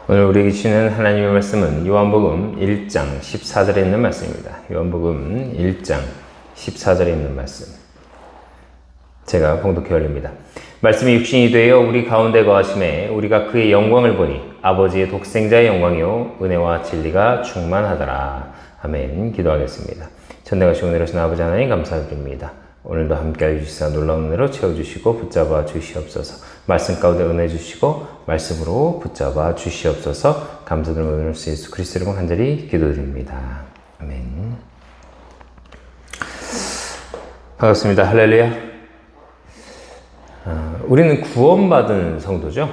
오늘 우리에게 주시는 하나님의 말씀은 요한복음 1장 14절에 있는 말씀입니다. 요한복음 1장 14절에 있는 말씀. 제가 봉독해 올립니다. 말씀이 육신이 되어 우리 가운데 거하심에 우리가 그의 영광을 보니 아버지의 독생자의 영광이요 은혜와 진리가 충만하더라. 아멘. 기도하겠습니다. 전능하시고 은혜로우신 아버지 하나님 감사드립니다. 오늘도 함께해 주시사 놀라운 은혜로 채워주시고 붙잡아 주시옵소서. 말씀 가운데 은혜 주시고 말씀으로 붙잡아 주시옵소서. 감사드리며 오늘 예수 그리스도 이름으로 간절히 기도드립니다. 아멘. 반갑습니다. 할렐루야. 우리는 구원받은 성도죠.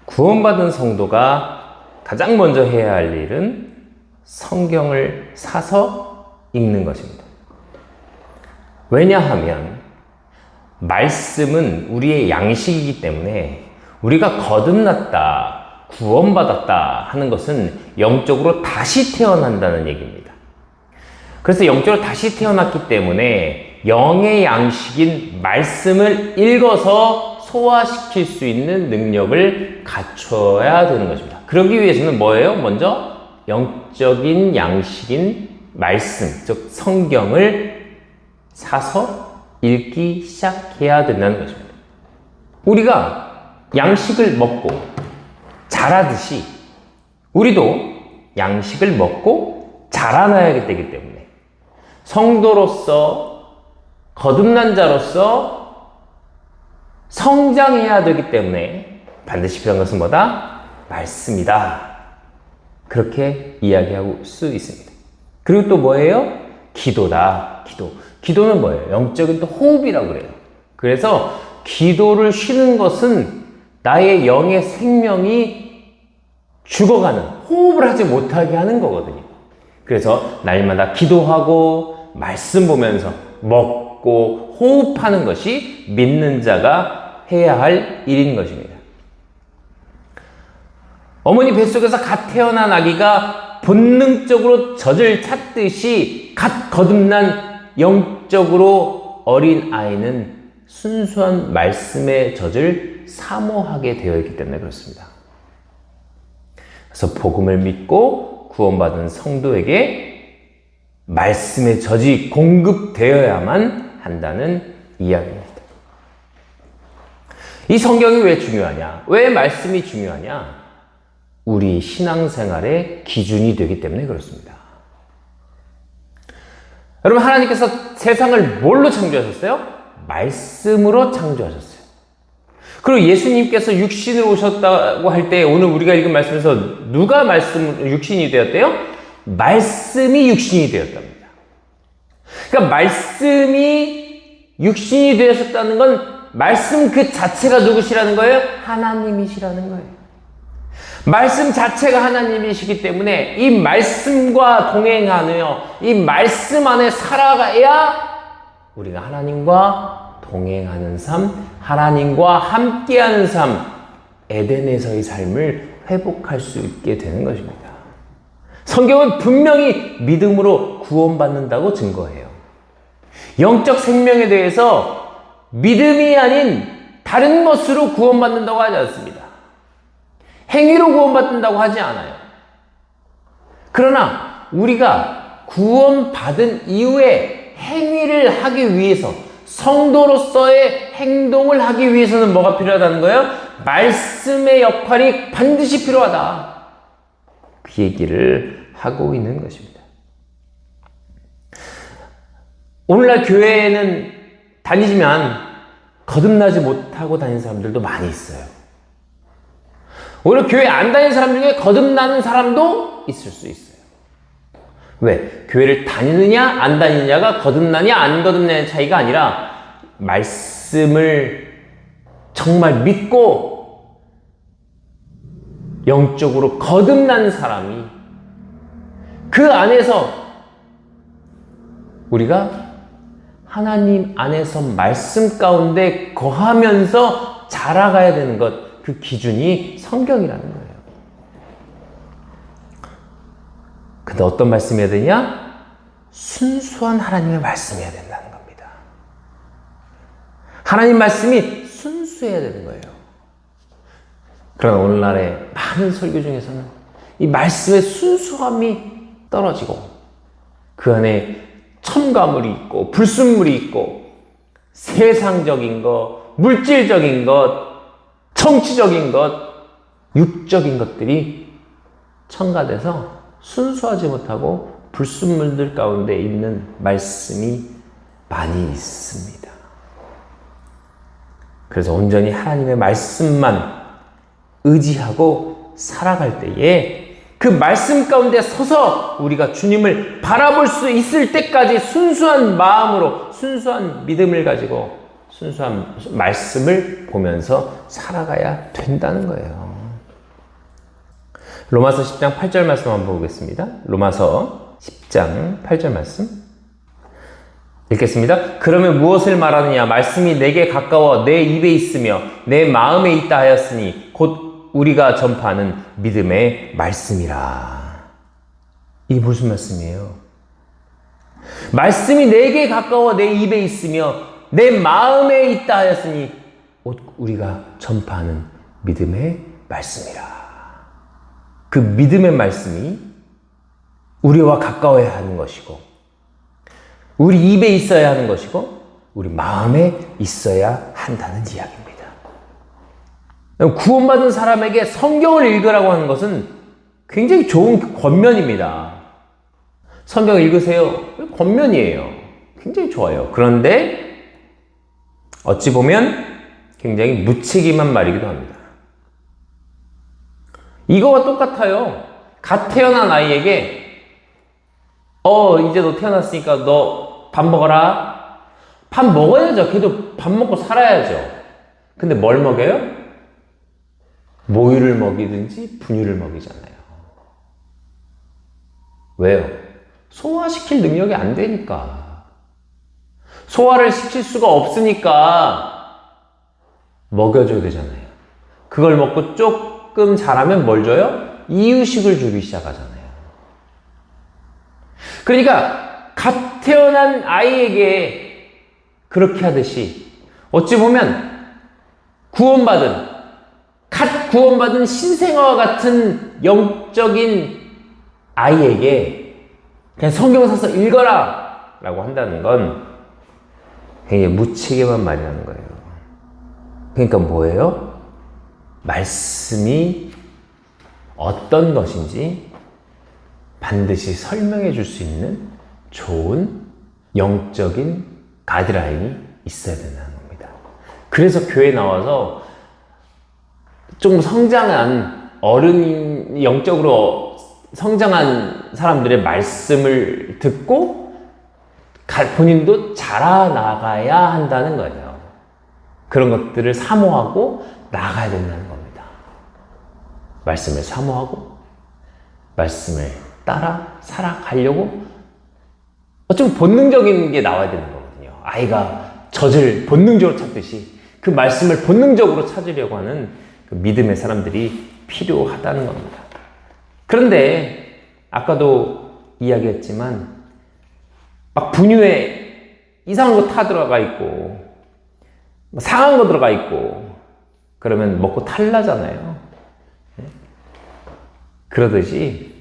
구원받은 성도가 가장 먼저 해야 할 일은 성경을 사서 읽는 것입니다. 왜냐하면 말씀은 우리의 양식이기 때문에 우리가 거듭났다, 구원받았다 하는 것은 영적으로 다시 태어난다는 얘기입니다. 그래서 영적으로 다시 태어났기 때문에 영의 양식인 말씀을 읽어서 소화시킬 수 있는 능력을 갖춰야 되는 것입니다. 그러기 위해서는 뭐예요? 먼저 영적인 양식인 말씀, 즉 성경을 사서 읽기 시작해야 된다는 것입니다. 우리가 양식을 먹고 자라듯이 우리도 양식을 먹고 자라나야 되기 때문에 성도로서 거듭난 자로서 성장해야 되기 때문에 반드시 필요한 것은 뭐다? 말씀이다. 그렇게 이야기할 수 있습니다. 그리고 또 뭐예요? 기도다. 기도는 뭐예요? 영적인 또 호흡이라고 그래요. 그래서 기도를 쉬는 것은 나의 영의 생명이 죽어가는, 호흡을 하지 못하게 하는 거거든요. 그래서 날마다 기도하고 말씀 보면서 먹고 호흡하는 것이 믿는 자가 해야 할 일인 것입니다. 어머니 뱃속에서 갓 태어난 아기가 본능적으로 젖을 찾듯이 갓 거듭난 영적으로 어린 아이는 순수한 말씀의 젖을 사모하게 되어 있기 때문에 그렇습니다. 그래서 복음을 믿고 구원받은 성도에게 말씀의 젖이 공급되어야만 한다는 이야기입니다. 이 성경이 왜 중요하냐? 왜 말씀이 중요하냐? 우리 신앙생활의 기준이 되기 때문에 그렇습니다. 여러분, 하나님께서 세상을 뭘로 창조하셨어요? 말씀으로 창조하셨어요. 그리고 예수님께서 육신으로 오셨다고 할 때 오늘 우리가 읽은 말씀에서 누가 육신이 되었대요? 말씀이 육신이 되었답니다. 그러니까 말씀이 육신이 되셨다는 건 말씀 그 자체가 누구시라는 거예요? 하나님이시라는 거예요. 말씀 자체가 하나님이시기 때문에 이 말씀과 동행하며 이 말씀 안에 살아가야 우리가 하나님과 동행하는 삶, 하나님과 함께하는 삶, 에덴에서의 삶을 회복할 수 있게 되는 것입니다. 성경은 분명히 믿음으로 구원받는다고 증거해요. 영적 생명에 대해서 믿음이 아닌 다른 것으로 구원받는다고 하지 않습니다. 행위로 구원받는다고 하지 않아요. 그러나 우리가 구원받은 이후에 행위를 하기 위해서, 성도로서의 행동을 하기 위해서는 뭐가 필요하다는 거예요? 말씀의 역할이 반드시 필요하다. 그 얘기를 하고 있는 것입니다. 오늘날 교회에는 다니지만 거듭나지 못하고 다니는 사람들도 많이 있어요. 오히려 교회 안 다니는 사람 중에 거듭나는 사람도 있을 수 있어요. 왜? 교회를 다니느냐 안 다니느냐가 거듭나냐 안 거듭나냐의 차이가 아니라 말씀을 정말 믿고 영적으로 거듭난 사람이 그 안에서 우리가 하나님 안에서 말씀 가운데 거하면서 자라가야 되는 것, 그 기준이 성경이라는 거예요. 근데 어떤 말씀이어야 되냐? 순수한 하나님의 말씀이어야 된다는 겁니다. 하나님 말씀이 순수해야 되는 거예요. 그러나 오늘날의 많은 설교 중에서는 이 말씀의 순수함이 떨어지고 그 안에 첨가물이 있고 불순물이 있고 세상적인 것, 물질적인 것, 정치적인 것, 육적인 것들이 첨가돼서 순수하지 못하고 불순물들 가운데 있는 말씀이 많이 있습니다. 그래서 온전히 하나님의 말씀만 의지하고 살아갈 때에 그 말씀 가운데 서서 우리가 주님을 바라볼 수 있을 때까지 순수한 마음으로 순수한 믿음을 가지고 순수한 말씀을 보면서 살아가야 된다는 거예요. 로마서 10장 8절 말씀 한번 보겠습니다. 로마서 10장 8절 말씀 읽겠습니다. 그러면 무엇을 말하느냐? 말씀이 내게 가까워 내 입에 있으며 내 마음에 있다 하였으니 곧 우리가 전파하는 믿음의 말씀이라. 이게 무슨 말씀이에요? 말씀이 내게 가까워 내 입에 있으며 내 마음에 있다 하였으니 곧 우리가 전파하는 믿음의 말씀이라. 그 믿음의 말씀이 우리와 가까워야 하는 것이고 우리 입에 있어야 하는 것이고 우리 마음에 있어야 한다는 이야기입니다. 구원받은 사람에게 성경을 읽으라고 하는 것은 굉장히 좋은 권면입니다. 성경 읽으세요. 권면이에요. 굉장히 좋아요. 그런데 어찌 보면 굉장히 무책임한 말이기도 합니다. 이거와 똑같아요. 갓 태어난 아이에게 이제 너 태어났으니까 너 밥 먹어라. 밥 먹어야죠. 걔도 밥 먹고 살아야죠. 근데 뭘 먹여요? 모유를 먹이든지 분유를 먹이잖아요. 왜요? 소화시킬 능력이 안 되니까. 소화를 시킬 수가 없으니까 먹여줘야 되잖아요. 그걸 먹고 조금 자라면 뭘 줘요? 이유식을 주기 시작하잖아요. 그러니까 갓 태어난 아이에게 그렇게 하듯이 어찌 보면 갓 구원받은 신생아와 같은 영적인 아이에게 그냥 성경 사서 읽어라 라고 한다는 건 굉장히 무책임한 말이라는 거예요. 그러니까 뭐예요? 말씀이 어떤 것인지 반드시 설명해 줄 수 있는 좋은 영적인 가이드라인이 있어야 된다는 겁니다. 그래서 교회에 나와서 좀 성장한 영적으로 성장한 사람들의 말씀을 듣고 본인도 자라나가야 한다는 거예요. 그런 것들을 사모하고 나가야 된다는 겁니다. 말씀을 사모하고 말씀을 따라 살아가려고 좀 본능적인 게 나와야 되는 거거든요. 아이가 젖을 본능적으로 찾듯이 그 말씀을 본능적으로 찾으려고 하는 그 믿음의 사람들이 필요하다는 겁니다. 그런데 아까도 이야기했지만 막 분유에 이상한 거 타 들어가 있고 상한 거 들어가 있고 그러면 먹고 탈나잖아요. 그러듯이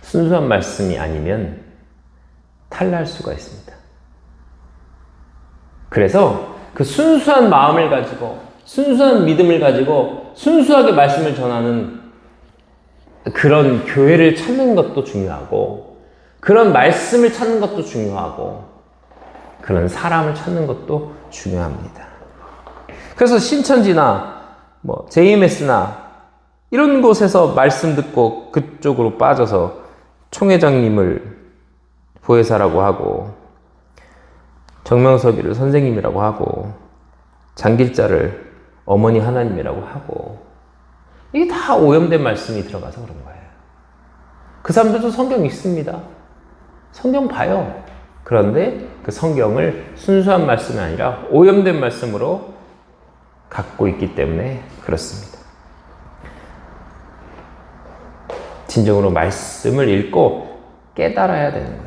순수한 말씀이 아니면 탈날 수가 있습니다. 그래서 그 순수한 마음을 가지고 순수한 믿음을 가지고 순수하게 말씀을 전하는 그런 교회를 찾는 것도 중요하고 그런 말씀을 찾는 것도 중요하고 그런 사람을 찾는 것도 중요합니다. 그래서 신천지나 JMS나 이런 곳에서 말씀 듣고 그쪽으로 빠져서 총회장님을 부회사라고 하고 정명섭이를 선생님이라고 하고 장길자를 어머니 하나님이라고 하고 이게 다 오염된 말씀이 들어가서 그런 거예요. 그 사람들도 성경 읽습니다. 성경 봐요. 그런데 그 성경을 순수한 말씀이 아니라 오염된 말씀으로 갖고 있기 때문에 그렇습니다. 진정으로 말씀을 읽고 깨달아야 되는 거예요.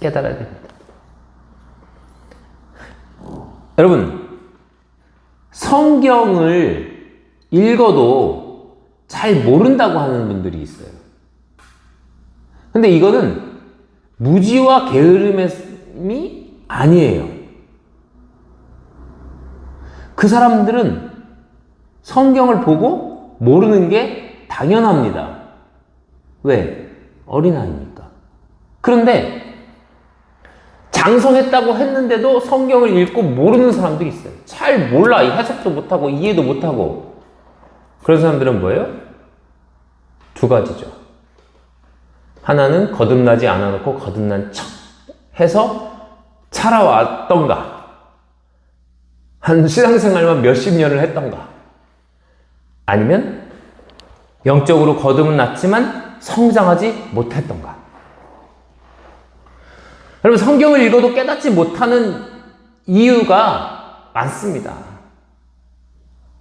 깨달아야 됩니다. 여러분, 성경을 읽어도 잘 모른다고 하는 분들이 있어요. 근데 이거는 무지와 게으름이 아니에요. 그 사람들은 성경을 보고 모르는 게 당연합니다. 왜? 어린아이니까. 그런데 장성했다고 했는데도 성경을 읽고 모르는 사람들이 있어요. 잘 몰라. 해석도 못하고 이해도 못하고. 그런 사람들은 뭐예요? 두 가지죠. 하나는 거듭나지 않아놓고 거듭난 척 해서 살아왔던가, 한 신앙생활만 몇십 년을 했던가, 아니면 영적으로 거듭은 났지만 성장하지 못했던가. 여러분, 성경을 읽어도 깨닫지 못하는 이유가 많습니다.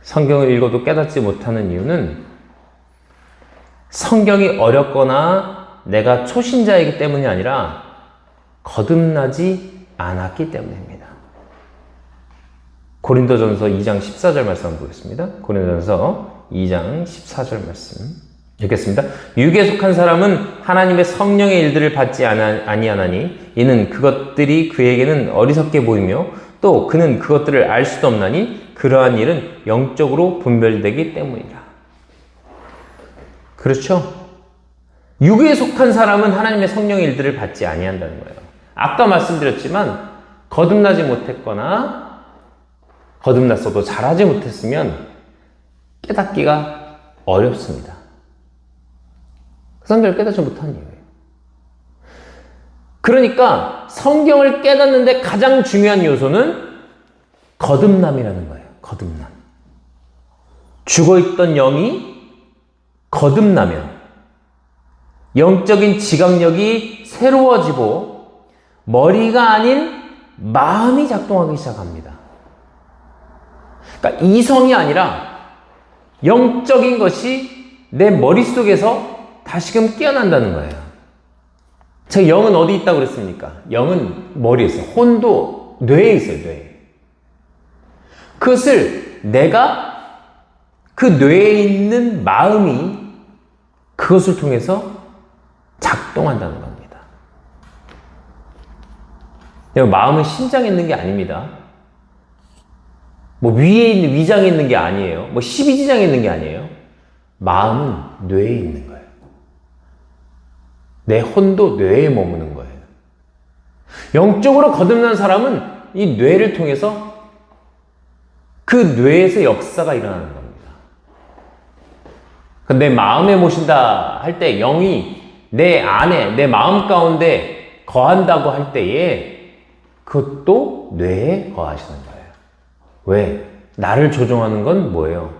성경을 읽어도 깨닫지 못하는 이유는 성경이 어렵거나 내가 초신자이기 때문이 아니라 거듭나지 않았기 때문입니다. 고린도전서 2장 14절 말씀 한번 보겠습니다. 고린도전서 2장 14절 말씀 읽겠습니다. 육에 속한 사람은 하나님의 성령의 일들을 받지 아니하나니 이는 그것들이 그에게는 어리석게 보이며 또 그는 그것들을 알 수도 없나니 그러한 일은 영적으로 분별되기 때문이라. 그렇죠? 육에 속한 사람은 하나님의 성령의 일들을 받지 아니한다는 거예요. 아까 말씀드렸지만 거듭나지 못했거나 거듭났어도 잘하지 못했으면 깨닫기가 어렵습니다. 성경을 깨닫지 못한 이유예요. 그러니까 성경을 깨닫는데 가장 중요한 요소는 거듭남이라는 거예요. 거듭남. 죽어있던 영이 거듭나면 영적인 지각력이 새로워지고 머리가 아닌 마음이 작동하기 시작합니다. 그러니까 이성이 아니라 영적인 것이 내 머릿속에서 다시금 깨어난다는 거예요. 제가 영은 어디 있다고 그랬습니까? 영은 머리에 있어요. 혼도 뇌에 있어요. 뇌에. 그것을 내가 그 뇌에 있는 마음이 그것을 통해서 작동한다는 겁니다. 마음은 심장에 있는 게 아닙니다. 뭐 위에 있는 위장에 있는 게 아니에요. 뭐 12지장에 있는 게 아니에요. 마음은 뇌에 있는 거예요. 내 혼도 뇌에 머무는 거예요. 영적으로 거듭난 사람은 이 뇌를 통해서 그 뇌에서 역사가 일어나는 겁니다. 내 마음에 모신다 할 때 영이 내 안에, 내 마음 가운데 거한다고 할 때에 그것도 뇌에 거하시는 거예요. 왜? 나를 조종하는 건 뭐예요?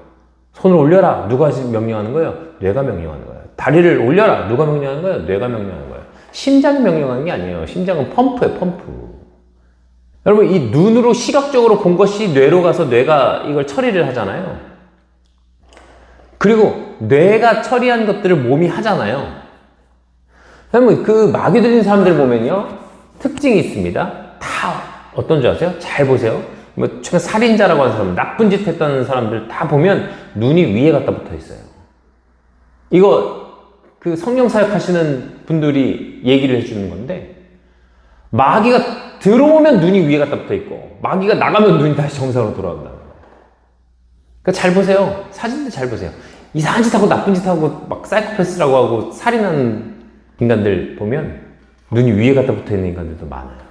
손을 올려라. 누가 명령하는 거예요? 뇌가 명령하는 거예요. 다리를 올려라. 누가 명령하는 거예요? 뇌가 명령하는 거예요. 심장이 명령하는 게 아니에요. 심장은 펌프예요. 펌프. 여러분, 이 눈으로 시각적으로 본 것이 뇌로 가서 뇌가 이걸 처리를 하잖아요. 그리고 뇌가 처리한 것들을 몸이 하잖아요. 여러분, 그 마귀 들린 사람들 보면요, 특징이 있습니다. 다 어떤 줄 아세요? 잘 보세요. 뭐 최근 살인자라고 하는 사람, 나쁜 짓 했다는 사람들 다 보면 눈이 위에 갖다 붙어 있어요. 이거 그 성령 사역하시는 분들이 얘기를 해주는 건데, 마귀가 들어오면 눈이 위에 갖다 붙어 있고 마귀가 나가면 눈이 다시 정상으로 돌아온다는 거예요. 그러니까 잘 보세요. 사진들 잘 보세요. 이상한 짓 하고 나쁜 짓 하고 막 사이코패스라고 하고 살인하는 인간들 보면 눈이 위에 갖다 붙어 있는 인간들도 많아요.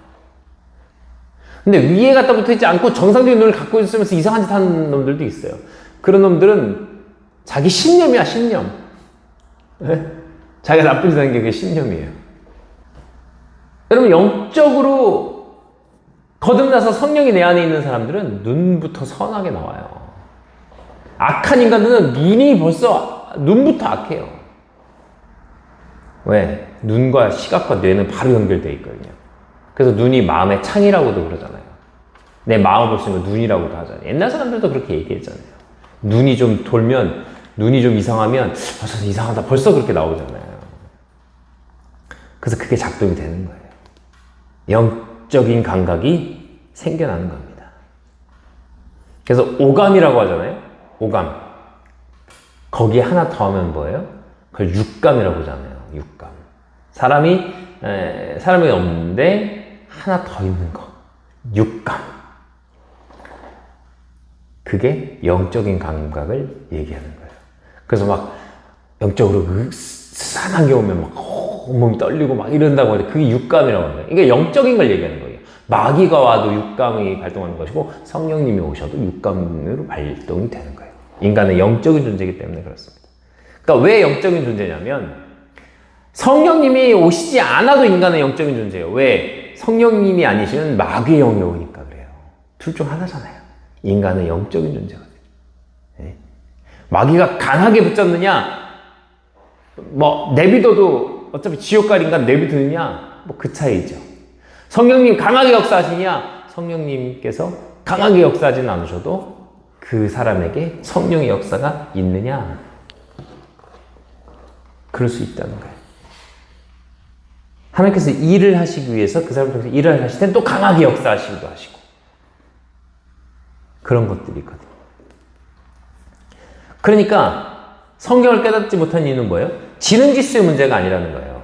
근데 위에 갖다 붙어 있지 않고 정상적인 눈을 갖고 있으면서 이상한 짓 하는 놈들도 있어요. 그런 놈들은 자기 신념이야, 신념. 네? 자기가 나쁜 짓 하는 게 그게 신념이에요. 여러분, 영적으로 거듭나서 성령이 내 안에 있는 사람들은 눈부터 선하게 나와요. 악한 인간들은 눈이 벌써, 눈부터 악해요. 왜? 눈과 시각과 뇌는 바로 연결되어 있거든요. 그래서 눈이 마음의 창이라고도 그러잖아요. 내 마음을 볼 수 있는 거 눈이라고도 하잖아요. 옛날 사람들도 그렇게 얘기했잖아요. 눈이 좀 돌면, 눈이 좀 이상하면, 저 이상하다. 벌써 그렇게 나오잖아요. 그래서 그게 작동이 되는 거예요. 영적인 감각이 생겨나는 겁니다. 그래서 오감이라고 하잖아요. 오감. 거기에 하나 더 하면 뭐예요? 그걸 육감이라고 하잖아요. 육감. 사람이 없는데 하나 더 있는 거. 육감. 그게 영적인 감각을 얘기하는 거예요. 그래서 막 영적으로 스산한 게 오면 막 몸이 떨리고 막 이런다고 하는데 그게 육감이라고 하는 거예요. 이게 영적인 걸 얘기하는 거예요. 마귀가 와도 육감이 발동하는 것이고 성령님이 오셔도 육감으로 발동이 되는 거예요. 인간은 영적인 존재이기 때문에 그렇습니다. 그러니까 왜 영적인 존재냐면 성령님이 오시지 않아도 인간은 영적인 존재예요. 왜? 성령님이 아니시면 마귀의 영이 오니까 그래요. 둘 중 하나잖아요. 인간은 영적인 존재거든요. 네? 마귀가 강하게 붙잡느냐 내비둬도 어차피 지옥 갈 인간 내비두느냐 그 차이죠. 성령님 강하게 역사하시냐 성령님께서 강하게 역사하지는 않으셔도 그 사람에게 성령의 역사가 있느냐 그럴 수 있다는 거예요. 하나님께서 일을 하시기 위해서 그 사람을 통해서 일을 하실 때는 또 강하게 역사하시기도 하시고 그런 것들이 있거든요. 그러니까 성경을 깨닫지 못한 이유는 뭐예요? 지능 지수의 문제가 아니라는 거예요.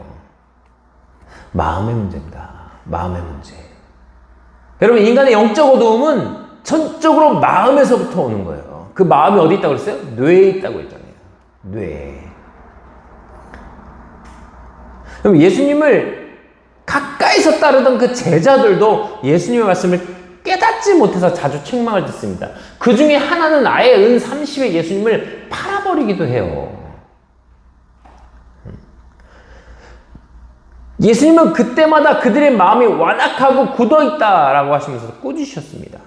마음의 문제입니다. 마음의 문제. 여러분 인간의 영적 어두움은 전적으로 마음에서부터 오는 거예요. 그 마음이 어디 있다고 그랬어요? 뇌에 있다고 했잖아요. 뇌에. 그럼 예수님을 가까이서 따르던 그 제자들도 예수님의 말씀을 깨닫지 못해서 자주 책망을 듣습니다. 그 중에 하나는 아예 은 30에 예수님을 팔아버리기도 해요. 예수님은 그때마다 그들의 마음이 완악하고 굳어있다라고 하시면서 꾸짖으셨습니다.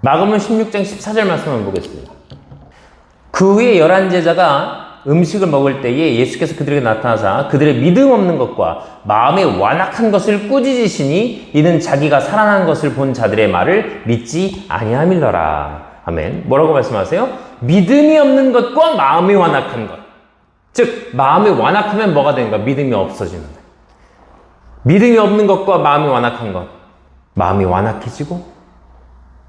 마가복음 16장 14절 말씀 한번 보겠습니다. 그 후에 11제자가 음식을 먹을 때에 예수께서 그들에게 나타나사 그들의 믿음 없는 것과 마음에 완악한 것을 꾸짖으시니 이는 자기가 살아난 것을 본 자들의 말을 믿지 아니함일러라. 아멘. 뭐라고 말씀하세요? 믿음이 없는 것과 마음이 완악한 것. 즉 마음이 완악하면 뭐가 되는 거야? 믿음이 없어지는 거야. 믿음이 없는 것과 마음이 완악한 것. 마음이 완악해지고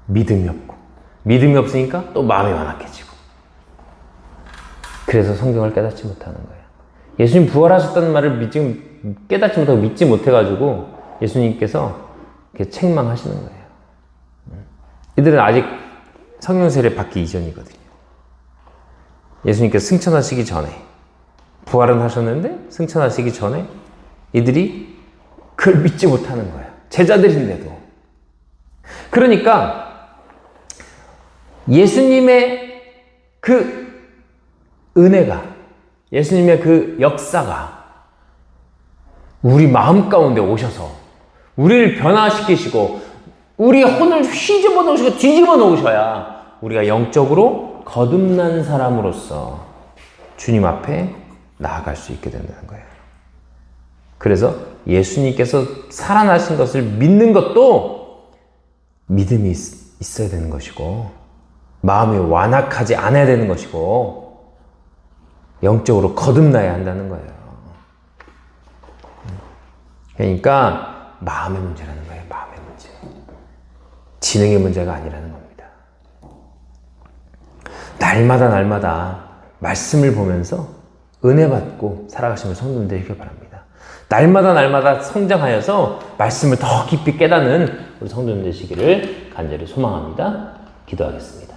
믿음이 없고 믿음이 없으니까 또 마음이 완악해지고 그래서 성경을 깨닫지 못하는 거예요. 예수님 부활하셨다는 말을 지금 깨닫지 못하고 믿지 못해가지고 예수님께서 이렇게 책망하시는 거예요. 이들은 아직 성령 세례 받기 이전이거든요. 예수님께서 승천하시기 전에 부활은 하셨는데 승천하시기 전에 이들이 그걸 믿지 못하는 거예요. 제자들인데도. 그러니까 예수님의 그 은혜가, 예수님의 그 역사가 우리 마음 가운데 오셔서 우리를 변화시키시고 우리의 혼을 휘집어 놓으시고 뒤집어 놓으셔야 우리가 영적으로 거듭난 사람으로서 주님 앞에 나아갈 수 있게 된다는 거예요. 그래서 예수님께서 살아나신 것을 믿는 것도 믿음이 있어야 되는 것이고 마음이 완악하지 않아야 되는 것이고 영적으로 거듭나야 한다는 거예요. 그러니까 마음의 문제라는 거예요. 마음의 문제. 지능의 문제가 아니라는 겁니다. 날마다 말씀을 보면서 은혜 받고 살아가시는 성도들 되시길 바랍니다. 날마다 성장하여서 말씀을 더 깊이 깨닫는 우리 성도들 되시기를 간절히 소망합니다. 기도하겠습니다.